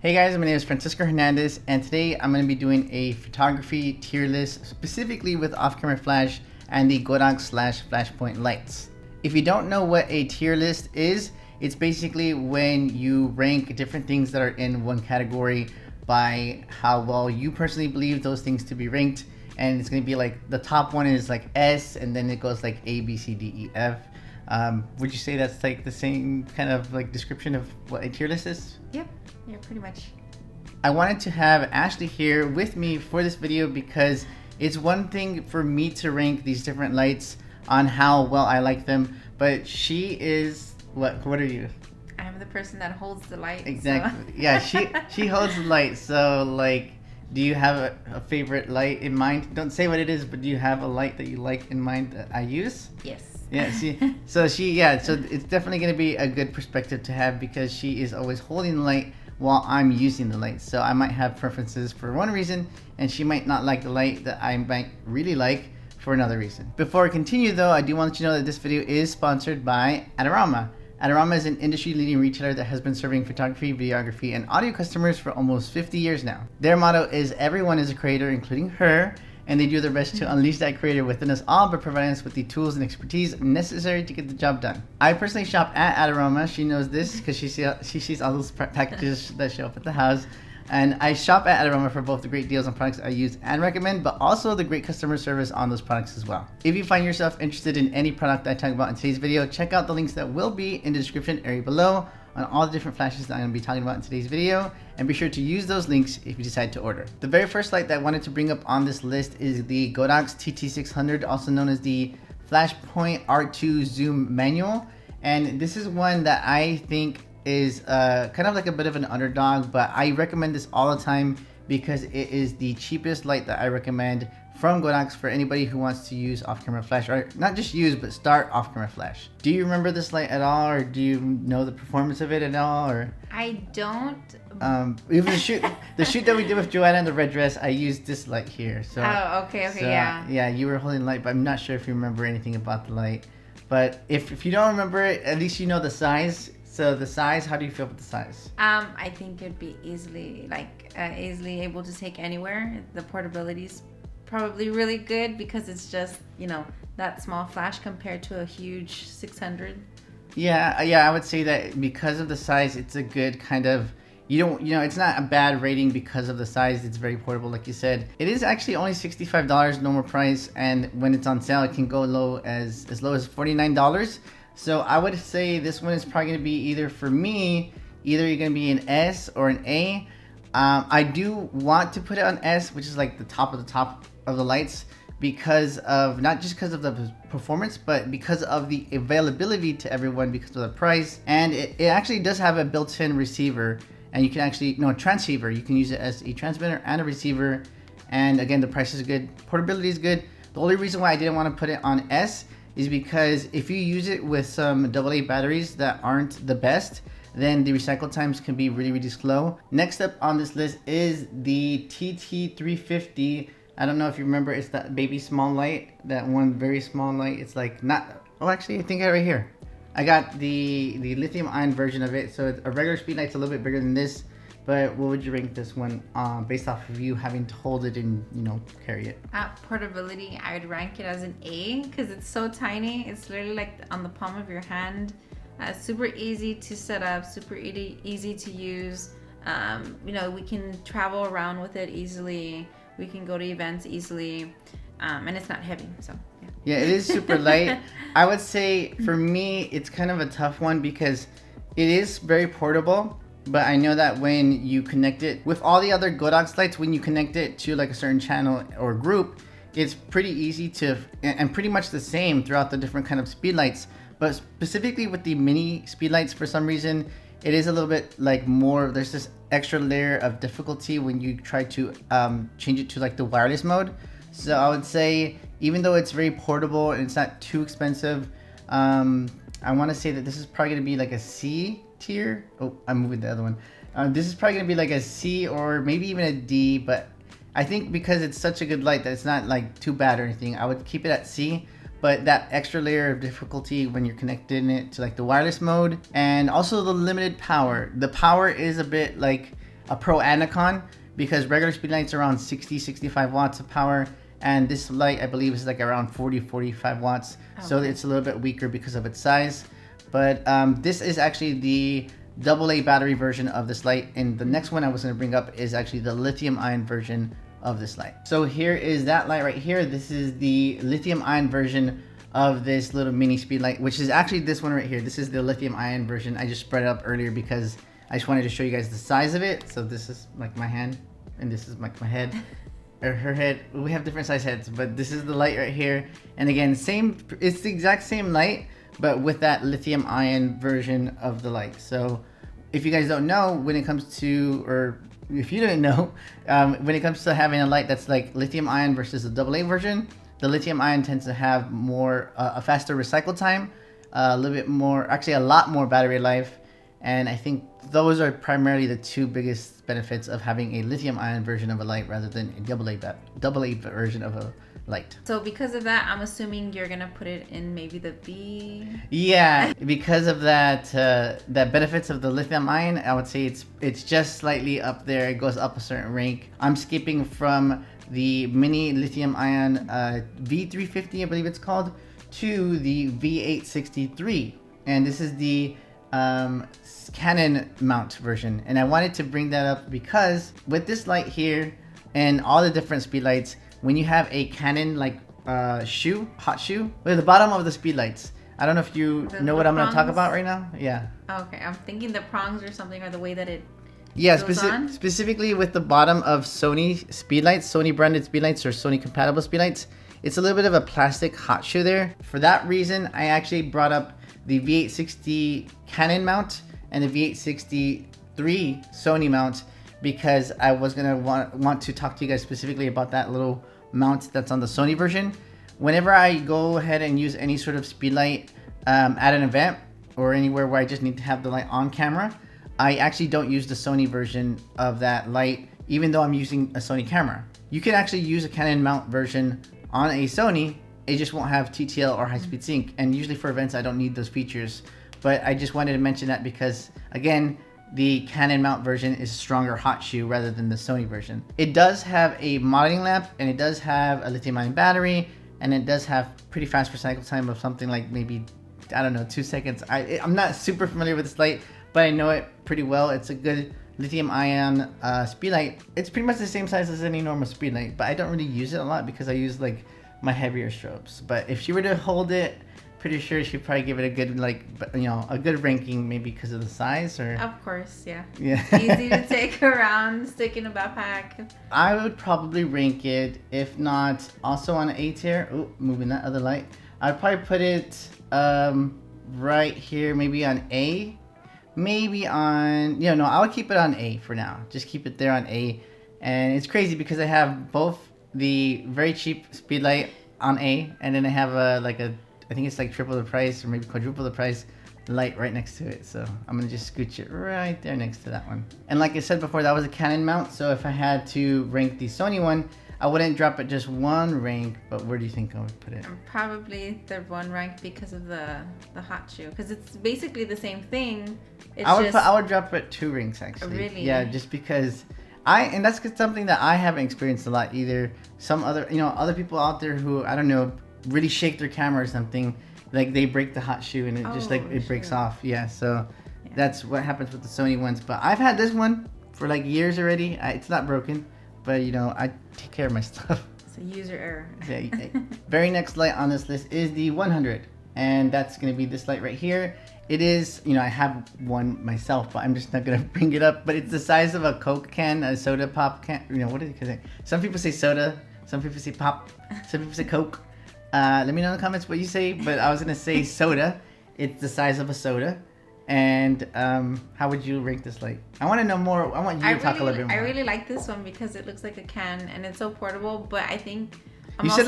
Hey guys, my name is Francisco Hernandez, and today I'm going to be doing a photography tier list specifically with off-camera flash and the Godox /flashpoint lights. If you don't know what a tier list is, it's basically when you rank different things that are in one category by how well you personally believe those things to be ranked. And it's going to be like the top one is like S, and then it goes like A, B, C, D, E, F. Would you say that's like the same kind of like description of what a tier list is? Yep, yeah, pretty much. I wanted to have Ashley here with me for this video because it's one thing for me to rank these different lights on how well I like them, but she is, what are you? I'm the person that holds the light. Exactly. So. Yeah, she holds the light. So like, do you have a favorite light in mind? Don't say what it is, but do you have a light that you like in mind that I use? Yes. Yeah, so it's definitely going to be a good perspective to have because she is always holding the light while I'm using the light. So I might have preferences for one reason, and she might not like the light that I might really like for another reason. Before I continue though, I do want to know that this video is sponsored by Adorama. Adorama is an industry-leading retailer that has been serving photography, videography, and audio customers for almost 50 years now. Their motto is everyone is a creator, including her, and they do their best to unleash that creator within us all by providing us with the tools and expertise necessary to get the job done. I personally shop at Adorama. She knows this because she sees all those packages that show up at the house. And I shop at Adorama for both the great deals on products I use and recommend, but also the great customer service on those products as well. If you find yourself interested in any product I talk about in today's video, check out the links that will be in the description area below on all the different flashes that I'm going to be talking about in today's video, and be sure to use those links if you decide to order. The very first light that I wanted to bring up on this list is the Godox TT600, also known as the Flashpoint R2 Zoom Manual, and this is one that I think is kind of like a bit of an underdog, but I recommend this all the time because it is the cheapest light that I recommend from Godox for anybody who wants to use off-camera flash, or not just use, but start off-camera flash. Do you remember this light at all, or do you know the performance of it at all? Or I don't. Even the shoot that we did with Joanna in the red dress, I used this light here. So okay, so, yeah. Yeah, you were holding the light, but I'm not sure if you remember anything about the light. But if you don't remember it, at least you know the size. So the size, how do you feel with the size? I think it'd be easily able to take anywhere. The portability's probably really good because it's just, that small flash compared to a huge 600. Yeah, I would say that because of the size, it's a good kind of, it's not a bad rating because of the size. It's very portable, like you said. It is actually only $65 normal price, and when it's on sale, it can go low as low as $49. So I would say this one is probably going to be either you're going to be an S or an A. I do want to put it on S, which is like the top of the lights, because of not just because of the performance, but because of the availability to everyone because of the price. And it actually does have a built-in receiver, and you can actually, transceiver. You can use it as a transmitter and a receiver. And again, the price is good. Portability is good. The only reason why I didn't want to put it on S is because if you use it with some AA batteries that aren't the best, then the recycle times can be really, really slow. Next up on this list is the TT350. I don't know if you remember, it's that baby small light, that one very small light. It's like actually I think I got it right here. I got the lithium ion version of it. So it's a regular speed light's a little bit bigger than this, but what would you rank this one based off of you having to hold it and carry it? Portability, I would rank it as an A because it's so tiny. It's literally like on the palm of your hand. Super easy to set up, super easy to use. We can travel around with it easily. We can go to events easily, and it's not heavy. So yeah, it is super light. I would say for me, it's kind of a tough one because it is very portable. But I know that when you connect it with all the other Godox lights, when you connect it to like a certain channel or group, it's pretty easy to, and pretty much the same throughout the different kind of speed lights. But specifically with the mini speed lights, for some reason, it is a little bit like more, there's this extra layer of difficulty when you try to change it to like the wireless mode. So I would say, even though it's very portable and it's not too expensive, I want to say that this is probably going to be like a C tier. Oh, I'm moving the other one. This is probably going to be like a C or maybe even a D, but I think because it's such a good light that it's not like too bad or anything, I would keep it at C. But that extra layer of difficulty when you're connecting it to like the wireless mode, and also the limited power. The power is a bit like, a Pro and a Con, because regular speed lights are around 60-65 watts of power, and this light I believe is like around 40-45 watts. Okay. So it's a little bit weaker because of its size. But this is actually the AA battery version of this light, and the next one I was going to bring up is actually the lithium ion version of this light. So here is that light right here. This is the lithium ion version of this little mini speed light, which is actually this one right here. This is the lithium ion version. I just spread it up earlier because I just wanted to show you guys the size of it. So this is like my hand, and this is like my head. Or her head. We have different size heads, but this is the light right here. And again, it's the exact same light, but with that lithium ion version of the light. So if you guys don't know, when it comes to, or if you didn't know, when it comes to having a light that's like lithium ion versus the AA version, the lithium ion tends to have more, a faster recycle time, a little bit more, actually a lot more battery life. And I think those are primarily the two biggest benefits of having a lithium ion version of a light rather than a AA version of a light. So because of that, I'm assuming you're gonna put it in maybe the B. Yeah, because of that, that benefits of the lithium ion, I would say it's just slightly up there. It goes up a certain rank. I'm skipping from the mini lithium ion V350, I believe it's called, to the V860iii, and this is the Canon mount version. And I wanted to bring that up because with this light here and all the different speed lights, when you have a Canon like hot shoe at the bottom of the speed lights, I don't know if you know what I'm going to talk about right now. Yeah. Okay, I'm thinking the prongs or something, or the way that it specifically with the bottom of Sony speed lights, Sony branded speed lights or Sony compatible speed lights, it's a little bit of a plastic hot shoe there. For that reason, I actually brought up the V860 Canon mount and the V860iii Sony mount, because I was gonna want to talk to you guys specifically about that little mount that's on the Sony version. Whenever I go ahead and use any sort of speed light at an event or anywhere where I just need to have the light on camera, I actually don't use the Sony version of that light, even though I'm using a Sony camera. You can actually use a Canon mount version on a Sony. It just won't have TTL or high-speed sync, and usually for events I don't need those features. But I just wanted to mention that because, again, the Canon mount version is a stronger hot shoe rather than the Sony version. It does have a modding lamp, and it does have a lithium-ion battery, and it does have pretty fast recycle time of something like maybe, I don't know, 2 seconds. I'm not super familiar with this light, but I know it pretty well. It's a good lithium-ion speed light. It's pretty much the same size as any normal speed light, but I don't really use it a lot because I use like my heavier strobes. But if she were to hold it, pretty sure she'd probably give it a good, like, you know, a good ranking, maybe because of the size. Or of course, yeah. Easy to take around, stick in a backpack. I would probably rank it, if not also on A tier. Oh, moving that other light. I'd probably put it right here, maybe on A, maybe on, no, I would keep it on A for now. Just keep it there on A. And it's crazy because I have both the very cheap speed light on A, and then I have I think it's like triple the price or maybe quadruple the price light right next to it. So I'm gonna just scooch it right there next to that one. And like I said before, that was a Canon mount, so if I had to rank the Sony one, I wouldn't drop it just one rank, but where do you think I would put it? Probably the one rank because of the hot shoe, because it's basically the same thing. I would drop it 2 ranks actually. Really? Yeah, just because and that's something that I haven't experienced a lot either. Some other, other people out there who, I don't know, really shake their camera or something, like they break the hot shoe and it just like it breaks off. Yeah, so that's what happens with the Sony ones. But I've had this one for like years already. It's not broken, but I take care of my stuff. It's a user error. Yeah. Very next light on this list is the 100, and that's going to be this light right here. It is, I have one myself, but I'm just not going to bring it up. But it's the size of a Coke can, a soda pop can. What do you say? Some people say soda, some people say pop, some people say Coke. Let me know in the comments what you say, but I was going to say soda. It's the size of a soda. And how would you rank this light? I want to know more. I want you to talk a little bit more. I really like this one because it looks like a can and it's so portable, but I think... You said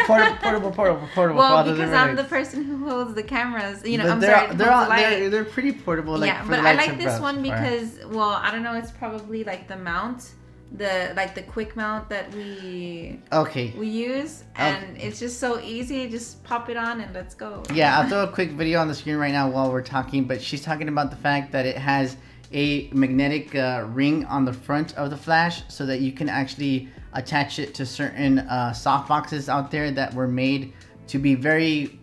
portable. Well, because I'm the person who holds the cameras. They're pretty portable. Yeah, but I like this one because, I don't know. It's probably like the mount, the quick mount that we use, and it's just so easy. Just pop it on and let's go. Yeah, I'll throw a quick video on the screen right now while we're talking. But she's talking about the fact that it has a magnetic ring on the front of the flash so that you can actually attach it to certain softboxes out there that were made to be very,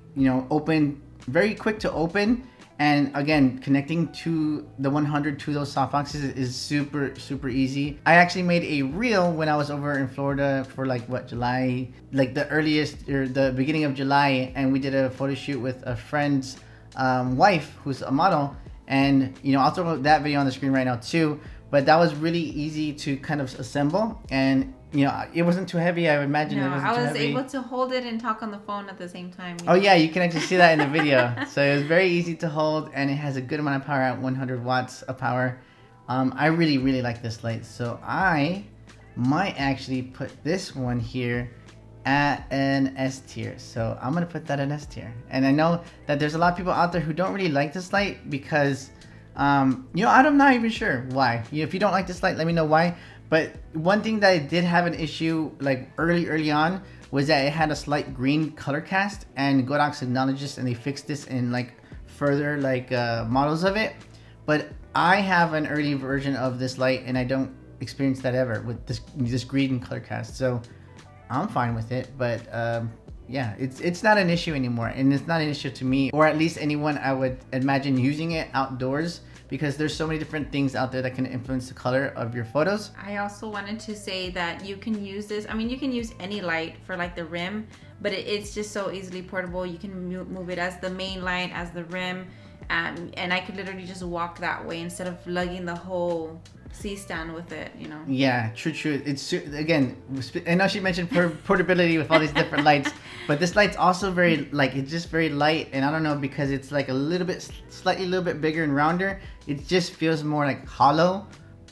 open, very quick to open. And again, connecting to the 100 to those softboxes is super, super easy. I actually made a reel when I was over in Florida for July, like the earliest or the beginning of July, and we did a photo shoot with a friend's wife who's a model. And I'll throw that video on the screen right now too. But that was really easy to kind of assemble, and it wasn't too heavy. I imagine it wasn't too heavy. I was able to hold it and talk on the phone at the same time. Oh yeah, you can actually see that in the video. So it was very easy to hold, and it has a good amount of power at 100 watts of power. I really, really like this light, so I might actually put this one here at an S tier. So I'm gonna put that in S tier. And I know that there's a lot of people out there who don't really like this light because I'm not even sure why. If you don't like this light, let me know why. But one thing that I did have an issue like early on was that it had a slight green color cast, and Godox acknowledged this and they fixed this in further models of it. But I have an early version of this light and I don't experience that ever with this green color cast. So I'm fine with it, but yeah, it's not an issue anymore, and it's not an issue to me, or at least anyone I would imagine using it outdoors, because there's so many different things out there that can influence the color of your photos. I also wanted to say that you can use this. I mean, you can use any light for the rim, but it's just so easily portable. You can move it as the main light, as the rim, and I could literally just walk that way instead of lugging the whole C-stand with it, Yeah, true. It's, again, I know she mentioned portability with all these different lights, but this light's also very it's just very light, and I don't know, because it's a little bit bigger and rounder, it just feels more hollow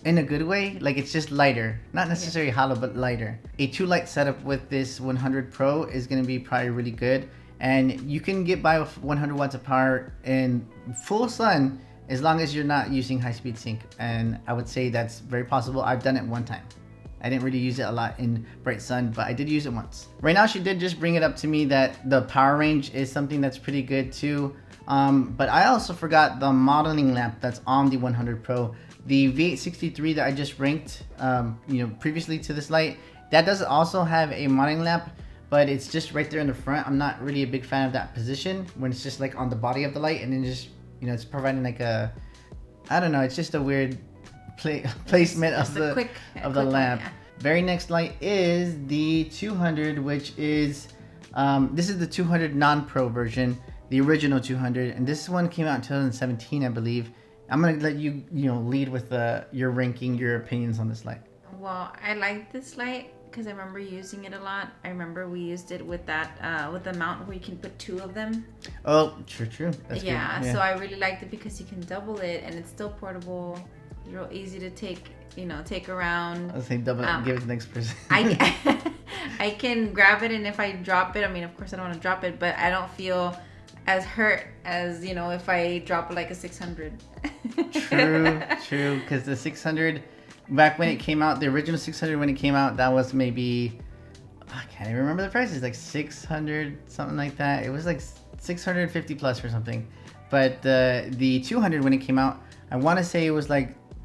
in a good way. It's just lighter, not necessarily hollow, but lighter. A 2-light setup with this 100 Pro is going to be probably really good, and you can get by with 100 watts of power in full sun as long as you're not using high-speed sync, and I would say that's very possible. I've done it one time. I didn't really use it a lot in bright sun, but I did use it once. Right now, she did just bring it up to me that the power range is something that's pretty good too. But I also forgot the modeling lamp that's on the 100 Pro. The V860iii that I just ranked, previously to this light, that does also have a modeling lamp, but it's just right there in the front. I'm not really a big fan of that position when it's just on the body of the light, and then just it's providing I don't know, it's just a weird placement of the lamp. Yeah. Very next light is the 200, which is this is the 200 non-pro version, the original 200, and this one came out in 2017, I believe. I'm gonna let you lead with your ranking, your opinions on this light. Well, I like this light because I remember using it a lot. I remember we used it with that with the mount where you can put 2 of them. Oh, true. That's yeah, good. So I really liked it because you can double it and it's still portable. It's real easy to take around. I was saying double it, give it to the next person. I can grab it, and if I drop it, I mean, of course I don't want to drop it, but I don't feel as hurt as if I drop a 600. True, because the 600, back when it came out, the original 600 when it came out, that was maybe, I can't even remember the prices, 600, something like that. It was 650 plus or something. But the 200 when it came out, I want to say it was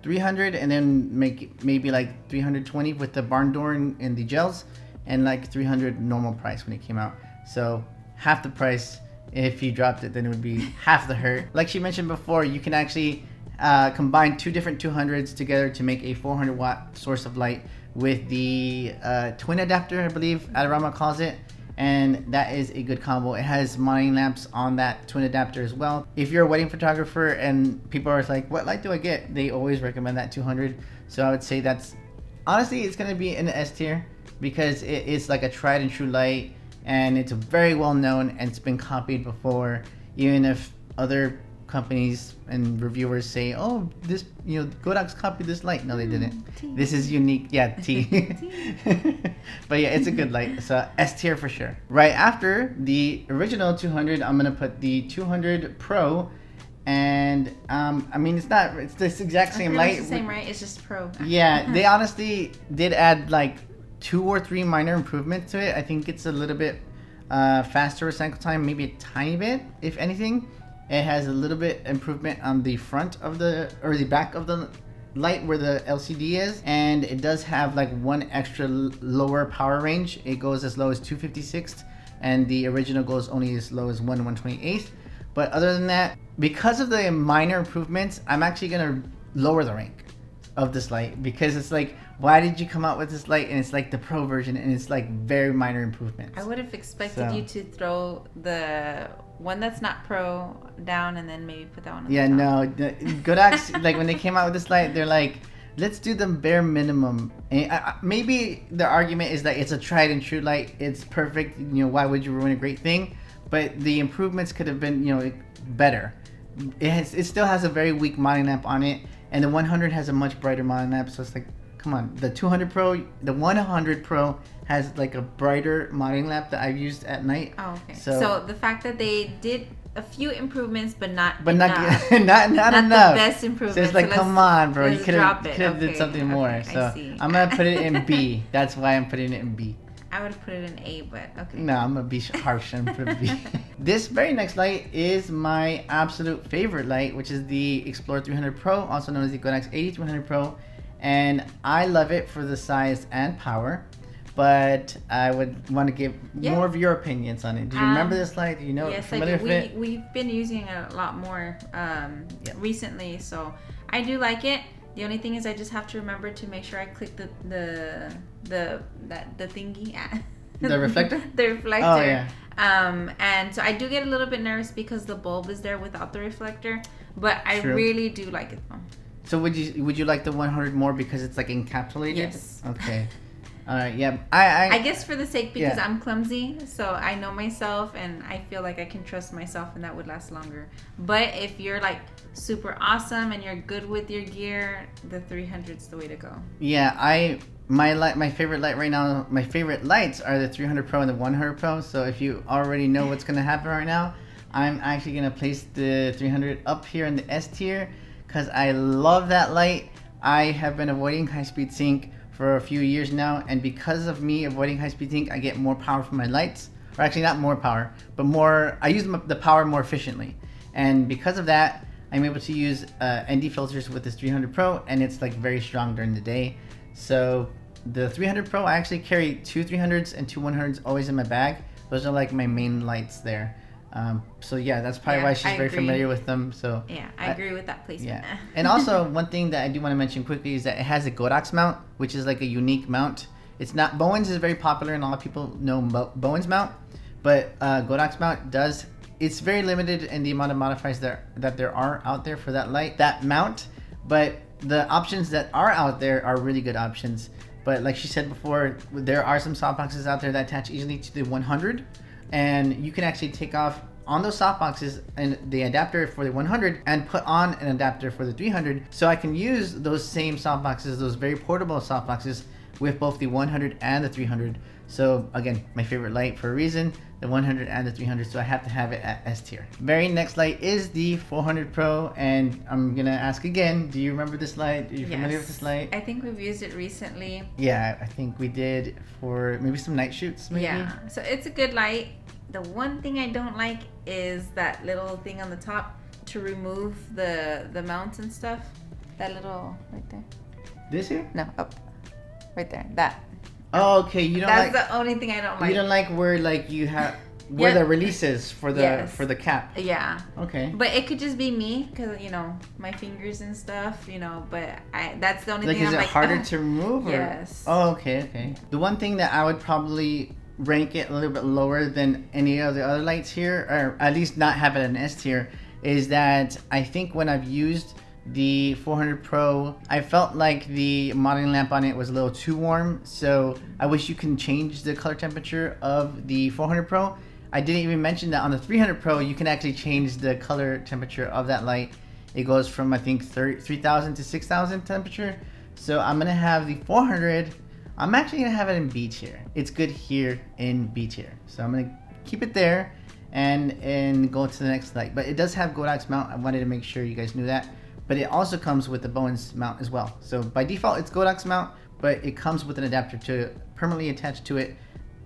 300, and then maybe 320 with the barn door and the gels, and 300 normal price when it came out. So half the price. If you dropped it, then it would be half the hurt. Like she mentioned before, you can actually combine 2 different 200s together to make a 400 watt source of light with the twin adapter, I believe Adorama calls it, and that is a good combo. It has mounting lamps on that twin adapter as well. If you're a wedding photographer and people are like, what light do I get? They always recommend that 200. So I would say that's, honestly, it's gonna be in the S tier because it is a tried and true light, and it's very well known and it's been copied before, even if other companies and reviewers say, oh, this Godox copied this light. No, they didn't. This is unique. Yeah, T. But yeah, it's a good light. So S tier for sure. Right after the original 200, I'm gonna put the 200 Pro, and I mean, it's this exact same light. It's the same, right? It's just Pro. Yeah, they honestly did add 2 or 3 minor improvements to it. I think it's a little bit faster recycle time, maybe a tiny bit, if anything. It has a little bit improvement on the front of the back of the light where the LCD is, and it does have like one extra lower power range. It goes as low as 256, and the original goes only as low as 1/128th. But other than that, because of the minor improvements, I'm actually gonna lower the rank of this light, because it's like, why did you come out with this light and it's like the Pro version and it's like very minor improvements? I would have expected you to throw the one that's not Pro down and then maybe put that one on Yeah, the top. no, Godox, like when they came out with this light, they're like, let's do the bare minimum. And maybe the argument is that it's a tried and true light, it's perfect, you know, why would you ruin a great thing? But the improvements could have been, you know, better. It still has a very weak mounting lamp on it, and the 100 has a much brighter mounting lamp, so it's like, come on. The 200 Pro, the 100 Pro has like a brighter mounting lamp that I've used at night. Oh, okay. So the fact that they did a few improvements, but not not enough. not Not enough. the best improvement. So it's like, come on, bro, you could have did something more. Okay, So I'm gonna put it in B. That's why I'm putting it in B. I would put it in A, but okay. No, I'm gonna be harsh and put it B. This very next light is my absolute favorite light, which is the Explorer 300 Pro, also known as the Godox AD200Pro, and I love it for the size and power. But I would want to give more of your opinions on it. Do you remember this light? Do you know? Yes, I do. We've been using it a lot more recently, so I do like it. The only thing is, I just have to remember to make sure I click the thingy, the reflector. The reflector. Oh yeah. And so I do get a little bit nervous because the bulb is there without the reflector, but I True. really do like it though. So would you like the 100 more because it's like encapsulated? Yes. Okay. Yeah. I guess for the sake, because Yeah. I'm clumsy, so I know myself and I feel like I can trust myself and that would last longer. But if you're like super awesome and you're good with your gear, the 300's the way to go. Yeah, my favorite light right now, my favorite lights are the 300 Pro and the 100 Pro. So if you already know what's gonna happen right now, I'm actually gonna place the 300 up here in the S tier because I love that light. I have been avoiding high-speed sync for a few years now, and because of me avoiding high-speed sync, I get more power from my lights, or actually not more power, but more. I use the power more efficiently, and because of that, I'm able to use ND filters with this 300 Pro, and it's like very strong during the day. So the 300 Pro, I actually carry two 300s and two 100s always in my bag. Those are like my main lights there. So yeah, that's probably why she's very familiar with them. So yeah, I agree with that placement. Yeah, and also one thing that I do want to mention quickly is that it has a Godox mount, which is like a unique mount. It's not Bowens is very popular and a lot of people know Bowens mount, but Godox mount does. It's very limited in the amount of modifiers that there are out there for that light, that mount. But the options that are out there are really good options. But like she said before, there are some softboxes out there that attach easily to the 100. And you can actually take off on those softboxes and the adapter for the 100 and put on an adapter for the 300. So I can use those same softboxes, those very portable softboxes, with both the 100 and the 300. So again, my favorite light for a reason, the 100 and the 300, so I have to have it at S tier. Very next light is the 400 Pro, and I'm gonna ask again, do you remember this light? Are you familiar with this light? I think we've used it recently. Yeah, I think we did for maybe some night shoots, maybe? Yeah, so it's a good light. The one thing I don't like is that little thing on the top to remove the mounts and stuff. That little right there. This here? No, up. Right there. That. Oh, okay. You don't That's the only thing I don't like. You don't like where like you have where the release is for the cap. Yeah. Okay. But it could just be me because my fingers and stuff, but that's the only thing. Is I'm it harder to remove? Or? Yes. Oh, okay. The one thing that I would probably rank it a little bit lower than any of the other lights here, or at least not have it in S tier, is that I think when I've used the 400 Pro, I felt like the mounting lamp on it was a little too warm. So I wish you can change the color temperature of the 400 Pro. I didn't even mention that on the 300 Pro, you can actually change the color temperature of that light. It goes from I think 3,000 to 6,000 temperature. So I'm gonna have the 400. I'm actually gonna have it in B tier. It's good here in B tier. So I'm gonna keep it there and go to the next light. But it does have Godox mount. I wanted to make sure you guys knew that. But it also comes with the Bowens mount as well. So by default, it's Godox mount, but it comes with an adapter to permanently attach to it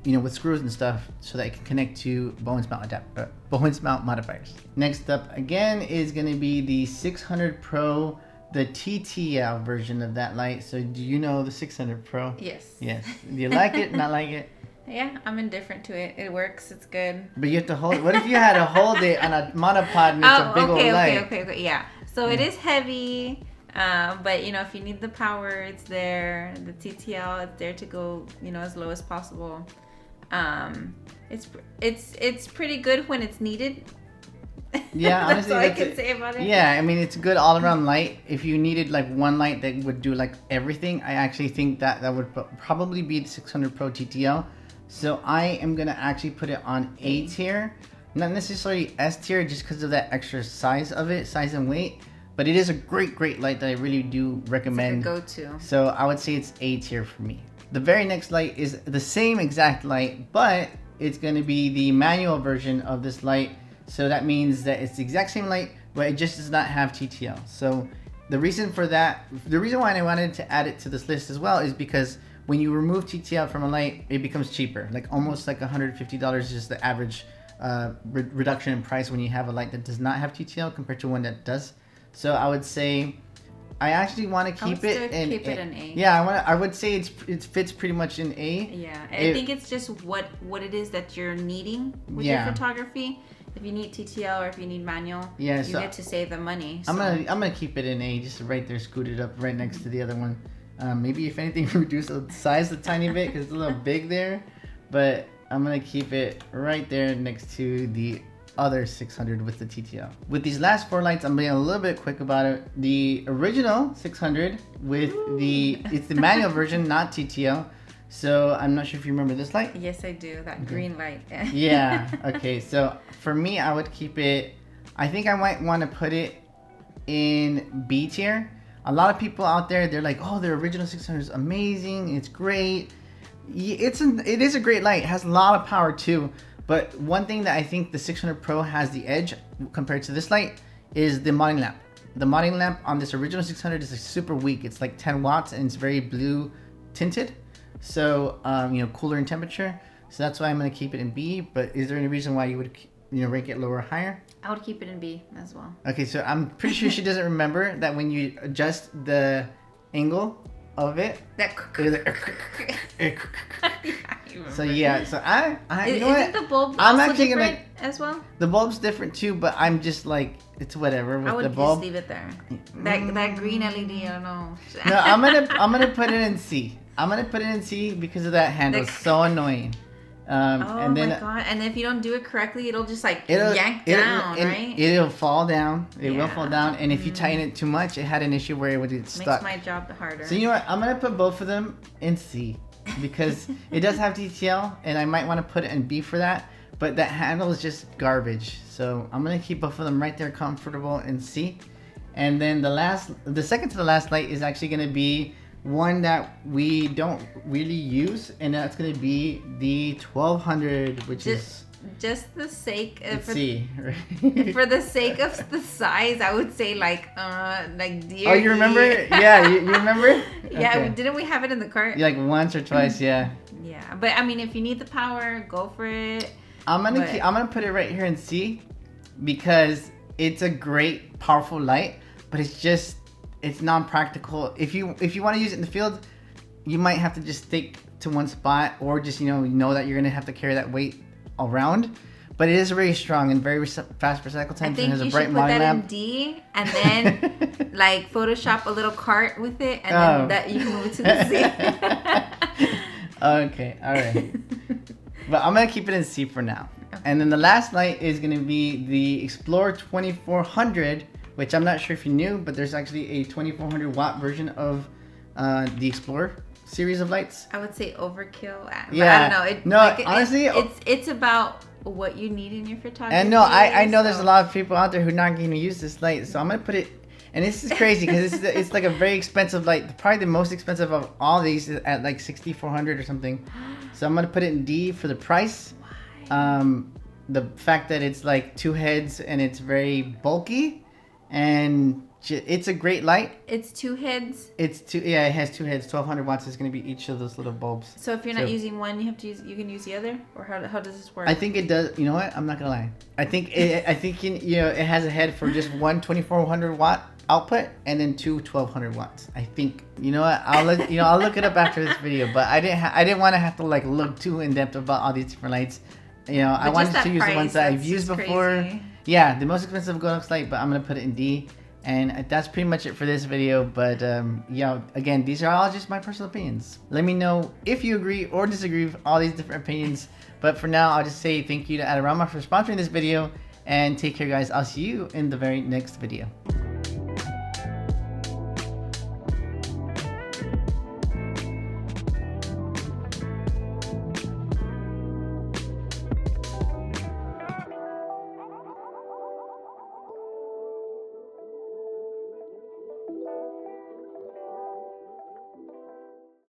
with screws and stuff, so that it can connect to Bowens mount modifiers. Next up again is going to be the 600 Pro, the TTL version of that light. So do you know the 600 Pro? Yes. Yes. Do you like it? Not like it? Yeah, I'm indifferent to it. It works. It's good. But you have to hold. What if you had to hold it on a monopod and it's a big old light? Okay. Yeah. So it is heavy, but if you need the power, it's there. The TTL, it's there to go, as low as possible. It's pretty good when it's needed. Yeah, honestly, that's all I can say about it. Yeah, I mean, it's a good all-around light. If you needed like one light that would do like everything, I actually think that would probably be the 600 Pro TTL. So I am gonna actually put it on A tier, not necessarily S tier, just because of that extra size of it, size and weight. But it is a great light that I really do recommend. It's like a go-to. So I would say it's A tier for me. The very next light is the same exact light, but it's gonna be the manual version of this light. So that means that it's the exact same light, but it just does not have TTL. So the reason why I wanted to add it to this list as well is because when you remove TTL from a light, it becomes cheaper. Like almost like $150 is just the average reduction in price when you have a light that does not have TTL compared to one that does. So I would say I actually want to keep it in A. Yeah, I would say it fits pretty much in A. Yeah, I think it's just what it is that you're needing with your photography. If you need TTL or if you need manual, you get to save the money. So. I'm gonna keep it in A, just right there, scoot it up right next to the other one. Maybe if anything, reduce the size a tiny bit because it's a little big there, but I'm gonna keep it right there next to the other 600 with the TTL. With these last four lights, I'm being a little bit quick about it. The original 600 with it's the manual version, not TTL. So I'm not sure if you remember this light. Yes, I do. That green light. Yeah. Okay. So for me, I would keep it. I think I might want to put it in B tier. A lot of people out there, they're like, oh, the original 600 is amazing. It's great. It is a great light. It has a lot of power too. But one thing that I think the 600 Pro has the edge compared to this light is the modding lamp. The modding lamp on this original 600 is like super weak. It's like 10 watts and it's very blue tinted. So, cooler in temperature. So that's why I'm going to keep it in B. But is there any reason why you would, rank it lower or higher? I would keep it in B as well. Okay, so I'm pretty sure she doesn't remember that when you adjust the angle of it. So yeah, so I you know Isn't what? the bulb I'm also actually different as well? The bulb's different too, but I'm just like, it's whatever with I would the bulb. just leave it there. That green LED, I don't know. No, I'm gonna put it in C. I'm gonna put it in C because of that handle. It's so annoying. And then, my god! And if you don't do it correctly, it'll just like yank down, right? It'll fall down. It will fall down. And if you tighten it too much, it had an issue where it would get stuck. Makes my job harder. So you know what? I'm gonna put both of them in C because it does have TTL, and I might want to put it in B for that. But that handle is just garbage. So I'm gonna keep both of them right there, comfortable in C. And then the second to the last light is actually gonna be one that we don't really use, and that's going to be the 1200, which is just the sake of C, right? For the sake of the size, I would say like dear. Oh, you remember? Yeah, you remember? Yeah, okay. Didn't we have it in the cart? Like once or twice, yeah. Yeah, but I mean, if you need the power, go for it. I'm gonna put it right here in C because it's a great, powerful light, but it's non-practical. If you want to use it in the field, you might have to just stick to one spot, or just know that you're gonna have to carry that weight around. But it is very strong and very fast for cycle times. I think you should put that in D, and then like Photoshop a little cart with it, and then that you can move it to the C. Okay, all right. But I'm gonna keep it in C for now. Okay. And then the last light is gonna be the Explorer 2400. Which I'm not sure if you knew, but there's actually a 2400 watt version of the Explorer series of lights. I would say overkill. Yeah. I don't know. Honestly, it's about what you need in your photography. And no, I know there's a lot of people out there who are not going to use this light, so I'm going to put it. And this is crazy because it's like a very expensive light. Probably the most expensive of all these is at like 6400 or something. So I'm going to put it in D for the price. Why? The fact that it's like two heads and it's very bulky. And It's a great light. It's 2 heads. It has 2 heads. 1200 watts is going to be each of those little bulbs. So if you're not using one, you can use the other, or how does this work? I think it does. You know what? I'm not gonna lie. I think it has a head for just one 2400 watt output and then 2 1200 watts. I think, you know what? I'll look it up after this video. But I didn't want to have to like look too in depth about all these different lights. I wanted to use the ones that I've used before. Crazy. Yeah, the most expensive Godox light, but I'm gonna put it in D. And that's pretty much it for this video. But again, these are all just my personal opinions. Let me know if you agree or disagree with all these different opinions. But for now, I'll just say thank you to Adorama for sponsoring this video. And take care, guys. I'll see you in the very next video.